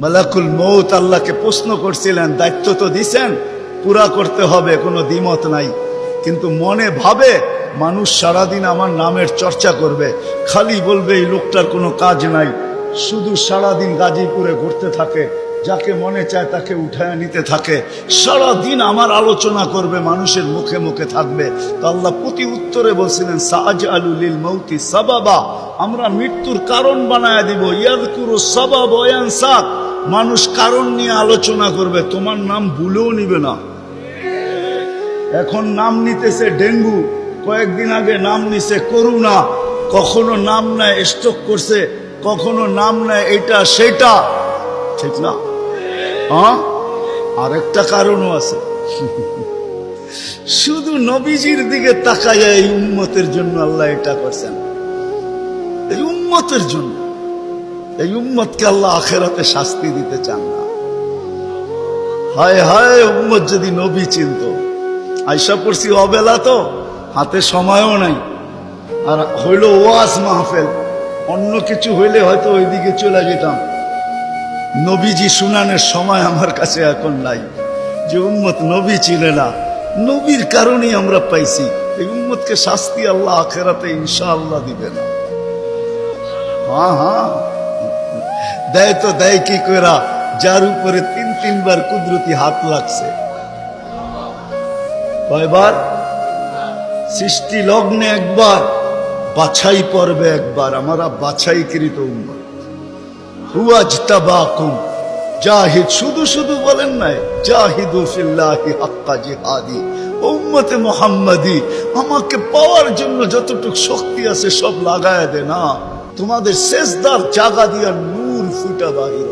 মালাকুল মউত আল্লাহকে প্রশ্ন করছিলেন, দায়িত্ব তো দিছেন, পুরা করতে হবে, কোনো দ্বিমত নাই। কিন্তু মনে ভাবে মানুষ সারাদিন আমার নামের চর্চা করবে, খালি বলবে এই লোকটার কোনো কাজ নাই, শুধু সারাদিন গাজীপুরে ঘুরতে থাকে, যাকে মনে চায় তাকে উঠায় নিতে থাকে, সারাদিন আমার আলোচনা করবে, মানুষের মুখে মুখে থাকবে। তো আল্লাহ প্রতি উত্তরে বলছিলেন, সাআজআলু লিল মাউতি সাবাবা, আমরা মৃত্যুর কারণ বানায় দিব। ইয়াযকুরু সাবাব ওয়া ইয়ানসা, মানুষ কারণ নিয়ে আলোচনা করবে, তোমার নাম ভুলেও নিবে না। এখন নাম নিতেছে ডেঙ্গু, কয়েকদিন আগে নাম নিছে করোনা, কখনো নাম নেয় স্ট্রোক করছে, কখনো নাম নেয় এটা সেটা, ঠিক না? হ্যাঁ, আরেকটা কারণও আছে। শুধু নবীজির দিকে তাকাইয়া এই উম্মতের জন্য আল্লাহ এটা করছেন, এই উম্মতের জন্য। এই উম্মতকে আল্লাহ আখিরাতে শাস্তি দিতে চান না। হায় হায়, উম্মত যদি নবী চিনত। আয়সা পড়ছি অবেলা, তো হাতে সময়ও নাই, আর হইল ওয়াজ মাহফিল, অন্য কিছু হইলে হয়তো ওইদিকে চলে যেতাম। নবীজি শুনানের সময় আমার কাছে এখন নাই। যে উম্মত নবী চিনে না, নবীর কারণেই আমরা পাইছি। এই উম্মতকে শাস্তি আল্লাহ আখিরাতে ইনশাআল্লাহ দিবে না। হ্যাঁ হ্যাঁ, দেয় তো দেয় কি কইরা, যার উপরে তিনবার কুদরতি হাত লাগছে। কয়বার? সৃষ্টি লগ্নে একবার, বাছাই পর্বে একবার। আমরা বাছাইকৃত উম্মত। হুয়াজতাবাকুম জাহিদ, শুধু শুধু বলেন নাই, জাহিদু ফিল্লাহি হাক্কা জিহাদি। উম্মতে মুহাম্মাদি, আমাকে পাওয়ার জন্য যতটুকু শক্তি আছে সব লাগায় দে না। তোমাদের সেজদার জায়গা দিয়া নূর ফুটা বাহির